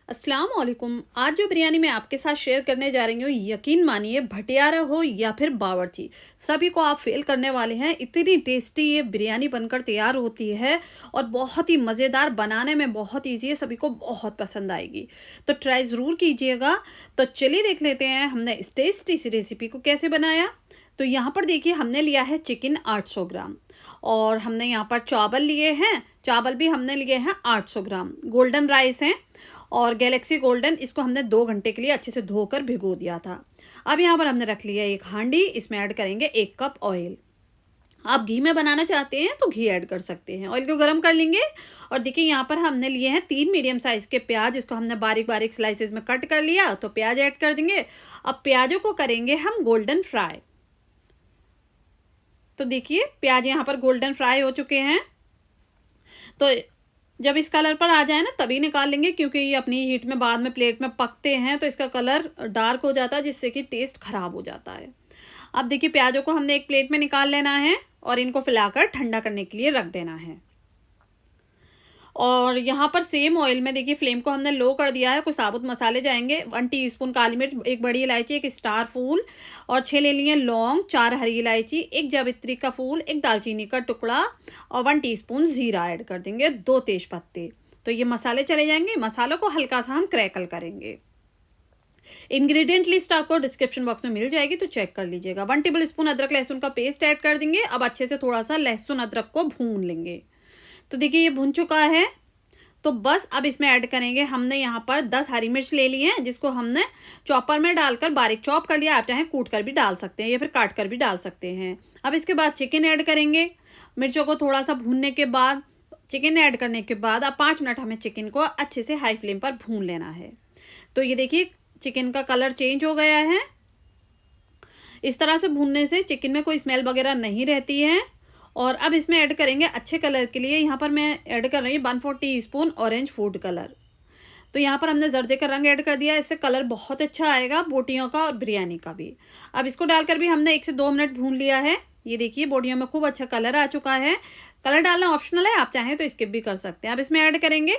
अस्सलाम वालेकुम। आज जो बिरयानी मैं आपके साथ शेयर करने जा रही हूँ, यकीन मानिए भटियारा हो या फिर बावर्ची, सभी को आप फेल करने वाले हैं। इतनी टेस्टी ये बिरयानी बनकर तैयार होती है और बहुत ही मज़ेदार, बनाने में बहुत ईजी है, सभी को बहुत पसंद आएगी। तो ट्राई ज़रूर कीजिएगा। तो चलिए देख लेते हैं हमने इस टेस्टी सी रेसिपी को कैसे बनाया। तो यहाँ पर देखिए हमने लिया है चिकन 800 ग्राम और हमने यहाँ पर चावल लिए हैं। चावल भी हमने लिए हैं 800 ग्राम। गोल्डन राइस हैं और गैलेक्सी गोल्डन, इसको हमने 2 घंटे के लिए अच्छे से धोकर भिगो दिया था। अब यहाँ पर हमने रख लिया एक हांडी, इसमें ऐड करेंगे 1 कप ऑयल। आप घी में बनाना चाहते हैं तो घी ऐड कर सकते हैं। ऑयल को गर्म कर लेंगे और देखिए यहाँ पर हमने लिए हैं 3 मीडियम साइज़ के प्याज, इसको हमने बारीक बारीक स्लाइसेस में कट कर लिया। तो प्याज ऐड कर देंगे। अब प्याजों को करेंगे हम गोल्डन फ्राई। तो देखिए प्याज यहाँ पर गोल्डन फ्राई हो चुके हैं। तो जब इस कलर पर आ जाए ना तभी निकाल लेंगे, क्योंकि ये अपनी हीट में बाद में प्लेट में पकते हैं तो इसका कलर डार्क हो जाता है, जिससे कि टेस्ट खराब हो जाता है। अब देखिए प्याजों को हमने एक प्लेट में निकाल लेना है और इनको फैलाकर ठंडा करने के लिए रख देना है। और यहाँ पर सेम ऑयल में देखिए फ्लेम को हमने लो कर दिया है। कुछ साबुत मसाले जाएंगे। 1 टीस्पून काली मिर्च, 1 बड़ी इलायची, 1 स्टार फूल और 6 ले लिए लौंग, 4 हरी इलायची, 1 जावित्री का फूल, 1 दालचीनी का टुकड़ा और 1 टीस्पून जीरा ऐड कर देंगे, 2 तेज पत्ते। तो ये मसाले चले जाएंगे। मसालों को हल्का सा हम क्रैकल करेंगे। इंग्रेडिएंट लिस्ट आपको डिस्क्रिप्शन बॉक्स में मिल जाएगी, तो चेक कर लीजिएगा। 1 टेबल स्पून अदरक लहसुन का पेस्ट ऐड कर देंगे। अब अच्छे से थोड़ा सा लहसुन अदरक को भून लेंगे। तो देखिए ये भुन चुका है। तो बस अब इसमें ऐड करेंगे, हमने यहाँ पर 10 हरी मिर्च ले ली हैं, जिसको हमने चॉपर में डालकर बारीक चॉप कर लिया। आप चाहें कूट कर भी डाल सकते हैं या फिर काट कर भी डाल सकते हैं। अब इसके बाद चिकन ऐड करेंगे। मिर्चों को थोड़ा सा भूनने के बाद, चिकन ऐड करने के बाद अब 5 मिनट हमें चिकन को अच्छे से हाई फ्लेम पर भून लेना है। तो ये देखिए चिकन का कलर चेंज हो गया है। इस तरह से भूनने से चिकन में कोई स्मेल वगैरह नहीं रहती है। और अब इसमें ऐड करेंगे अच्छे कलर के लिए, यहाँ पर मैं ऐड कर रही हूँ 1/4 टीस्पून ऑरेंज फूड कलर। तो यहाँ पर हमने जर्दे का रंग ऐड कर दिया। इससे कलर बहुत अच्छा आएगा बोटियों का और बिरयानी का भी। अब इसको डालकर भी हमने 1 से 2 मिनट भून लिया है। ये देखिए बोटियों में खूब अच्छा कलर आ चुका है। कलर डालना ऑप्शनल है, आप चाहें तो स्किप भी कर सकते हैं। अब इसमें ऐड करेंगे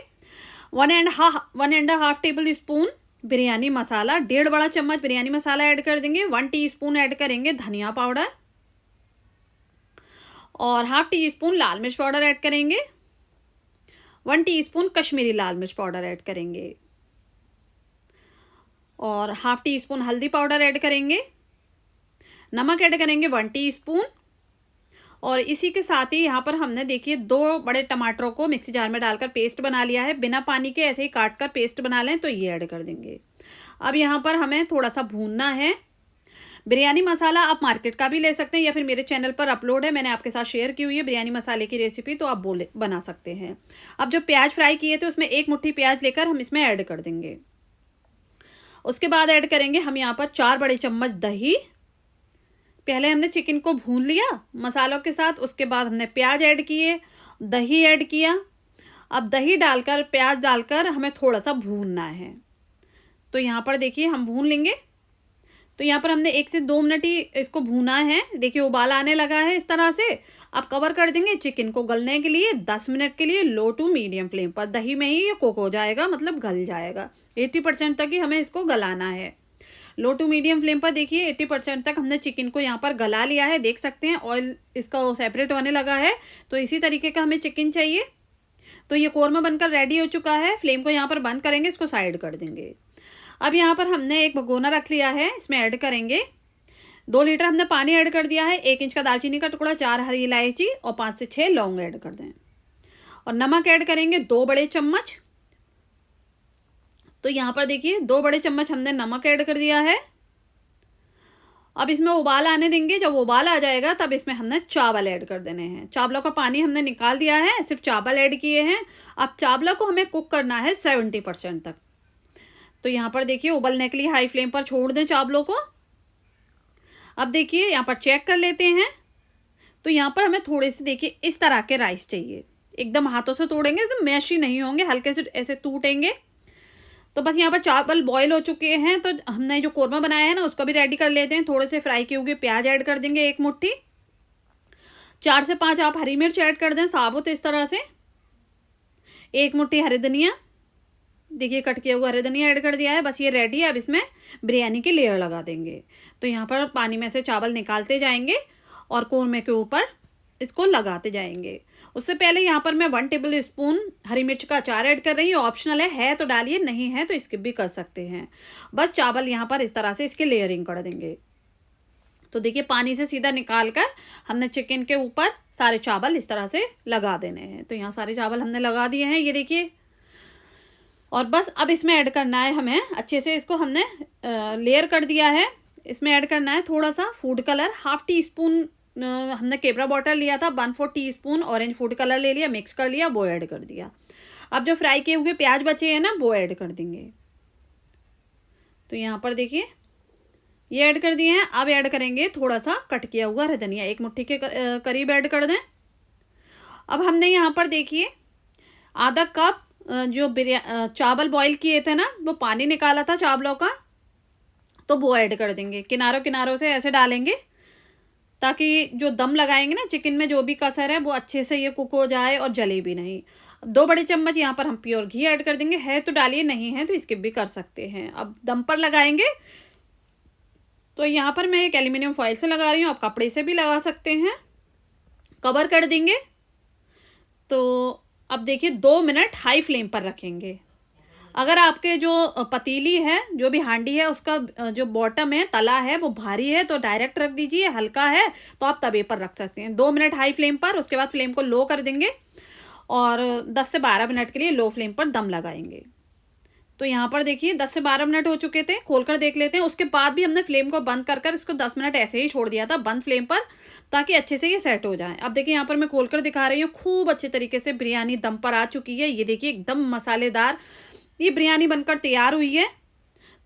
1.5 टेबल स्पून बिरयानी मसाला, 1.5 बड़ा चम्मच बिरयानी मसाला ऐड कर देंगे। 1 टीस्पून ऐड करेंगे धनिया पाउडर और 1/2 टीस्पून लाल मिर्च पाउडर ऐड करेंगे। 1 टीस्पून कश्मीरी लाल मिर्च पाउडर ऐड करेंगे और 1/2 टीस्पून हल्दी पाउडर ऐड करेंगे। नमक ऐड करेंगे 1 टीस्पून। और इसी के साथ ही यहाँ पर हमने देखिए 2 बड़े टमाटरों को मिक्सी जार में डालकर पेस्ट बना लिया है। बिना पानी के ऐसे ही काट कर पेस्ट बना लें, तो ये ऐड कर देंगे। अब यहाँ पर हमें थोड़ा सा भूनना है। बिरयानी मसाला आप मार्केट का भी ले सकते हैं या फिर मेरे चैनल पर अपलोड है, मैंने आपके साथ शेयर की हुई है बिरयानी मसाले की रेसिपी, तो आप बना सकते हैं। अब जो प्याज फ्राई किए थे उसमें 1 मुट्ठी प्याज लेकर हम इसमें ऐड कर देंगे। उसके बाद ऐड करेंगे हम यहाँ पर 4 बड़े चम्मच दही। पहले हमने चिकन को भून लिया मसालों के साथ, उसके बाद हमने प्याज ऐड किए, दही ऐड किया। अब दही डालकर प्याज डालकर हमें थोड़ा सा भूनना है। तो यहाँ पर देखिए हम भून लेंगे। तो यहाँ पर हमने 1 से 2 मिनट ही इसको भूना है। देखिए उबाल आने लगा है इस तरह से। अब कवर कर देंगे चिकन को गलने के लिए 10 मिनट के लिए लो टू मीडियम फ्लेम पर। दही में ही ये कुक हो जाएगा, मतलब गल जाएगा। 80% तक ही हमें इसको गलाना है। लो टू मीडियम फ्लेम पर देखिए 80% तक हमने चिकन को यहाँ पर गला लिया है। देख सकते हैं ऑयल इसका सेपरेट होने लगा है। तो इसी तरीके का हमें चिकन चाहिए। तो ये कोरमा बनकर रेडी हो चुका है। फ्लेम को यहाँ पर बंद करेंगे, इसको साइड कर देंगे। अब यहाँ पर हमने एक भगोना रख लिया है, इसमें ऐड करेंगे 2 लीटर हमने पानी ऐड कर दिया है। 1 इंच का दालचीनी का टुकड़ा, 4 हरी इलायची और 5 से 6 लौंग ऐड कर दें। और नमक ऐड करेंगे 2 बड़े चम्मच। तो यहाँ पर देखिए 2 बड़े चम्मच हमने नमक ऐड कर दिया है। अब इसमें उबाल आने देंगे। जब उबाल आ जाएगा तब इसमें हमने चावल ऐड कर देने हैं। चावलों का पानी हमने निकाल दिया है, सिर्फ चावल ऐड किए हैं। अब चावलों को हमें कुक करना है 70% तक। तो यहाँ पर देखिए उबलने के लिए हाई फ्लेम पर छोड़ दें चावलों को। अब देखिए यहाँ पर चेक कर लेते हैं। तो यहाँ पर हमें थोड़े से देखिए इस तरह के राइस चाहिए। एकदम हाथों से तोड़ेंगे तो मैश ही नहीं होंगे, हल्के से ऐसे टूटेंगे। तो बस यहाँ पर चावल बॉईल हो चुके हैं। तो हमने जो कोरमा बनाया है ना उसको भी रेडी कर लेते हैं। थोड़े से फ्राई किए हुए प्याज ऐड कर देंगे 1 मुट्ठी। 4 से 5 आप हरी मिर्च ऐड कर दें साबुत इस तरह से। 1 मुट्ठी हरी धनिया, देखिए कट किया हुआ हरी धनिया ऐड कर दिया है। बस ये रेडी है। अब इसमें बिरयानी की लेयर लगा देंगे। तो यहाँ पर पानी में से चावल निकालते जाएंगे और कोरमे के ऊपर इसको लगाते जाएंगे। उससे पहले यहाँ पर मैं 1 टेबल स्पून हरी मिर्च का अचार ऐड कर रही हूँ। ऑप्शनल है तो डालिए, नहीं है तो स्किप भी कर सकते हैं। बस चावल यहाँ पर इस तरह से इसके लेयरिंग कर देंगे। तो देखिए पानी से सीधा निकाल कर हमने चिकन के ऊपर सारे चावल इस तरह से लगा देने हैं। तो यहाँ सारे चावल हमने लगा दिए हैं, ये देखिए। और बस अब इसमें ऐड करना है हमें अच्छे से, इसको हमने लेयर कर दिया है। इसमें ऐड करना है थोड़ा सा फूड कलर, 1/2 टीस्पून हमने केवड़ा वाटर लिया था, 1/4 टीस्पून ऑरेंज फूड कलर ले लिया, मिक्स कर लिया, वो ऐड कर दिया। अब जो फ्राई किए हुए प्याज बचे हैं ना, वो ऐड कर देंगे। तो यहाँ पर देखिए ये ऐड कर दिए हैं। अब ऐड करेंगे थोड़ा सा कट किया हुआ हरी धनिया, 1 मुट्ठी के करीब ऐड कर दें। अब हमने यहाँ पर देखिए आधा कप जो चावल बॉईल किए थे ना, वो पानी निकाला था चावलों का, तो वो ऐड कर देंगे। किनारों किनारों से ऐसे डालेंगे ताकि जो दम लगाएंगे ना चिकन में, जो भी कसर है वो अच्छे से ये कुक हो जाए और जले भी नहीं। 2 बड़े चम्मच यहाँ पर हम प्योर घी ऐड कर देंगे। है तो डालिए, नहीं है तो स्किप भी कर सकते हैं। अब दम पर लगाएंगे तो यहाँ पर मैं एक एल्यूमिनियम फॉइल से लगा रही हूँ, आप कपड़े से भी लगा सकते हैं। कवर कर देंगे। तो अब देखिए 2 मिनट हाई फ्लेम पर रखेंगे। अगर आपके जो पतीली है, जो भी हांडी है, उसका जो बॉटम है, तला है, वो भारी है तो डायरेक्ट रख दीजिए। हल्का है तो आप तवे पर रख सकते हैं। 2 मिनट हाई फ्लेम पर, उसके बाद फ्लेम को लो कर देंगे और 10 से 12 मिनट के लिए लो फ्लेम पर दम लगाएंगे। तो यहाँ पर देखिए 10 से 12 मिनट हो चुके थे, खोलकर देख लेते हैं। उसके बाद भी हमने फ्लेम को बंद कर इसको 10 मिनट ऐसे ही छोड़ दिया था बंद फ्लेम पर, ताकि अच्छे से ये सेट हो जाए। अब देखिए यहाँ पर मैं खोलकर दिखा रही हूँ, खूब अच्छे तरीके से बिरयानी दम पर आ चुकी है। ये देखिए एकदम मसालेदार ये बिरयानी बनकर तैयार हुई है।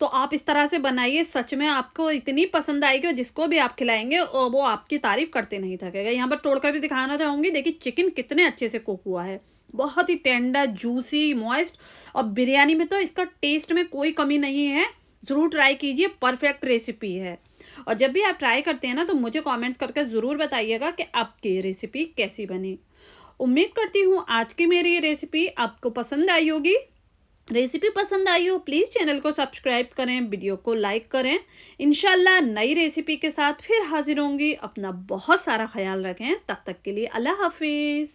तो आप इस तरह से बनाइए, सच में आपको इतनी पसंद आएगी और जिसको भी आप खिलाएंगे वो आपकी तारीफ करते नहीं थकेगा। यहाँ पर तोड़कर भी दिखाना चाहूँगी, देखिए चिकन कितने अच्छे से कुक हुआ है, बहुत ही टेंडर, जूसी, मॉइस्ट। और बिरयानी में तो इसका टेस्ट में कोई कमी नहीं है। ज़रूर ट्राई कीजिए, परफेक्ट रेसिपी है। और जब भी आप ट्राई करते हैं ना, तो मुझे कमेंट्स करके ज़रूर बताइएगा कि आपकी रेसिपी कैसी बनी। उम्मीद करती हूँ आज की मेरी ये रेसिपी आपको पसंद आई होगी। रेसिपी पसंद आई हो प्लीज़ चैनल को सब्सक्राइब करें, वीडियो को लाइक करें। इंशाल्लाह नई रेसिपी के साथ फिर हाजिर होंगी। अपना बहुत सारा ख्याल रखें। तब तक के लिए अल्लाह हाफिज़।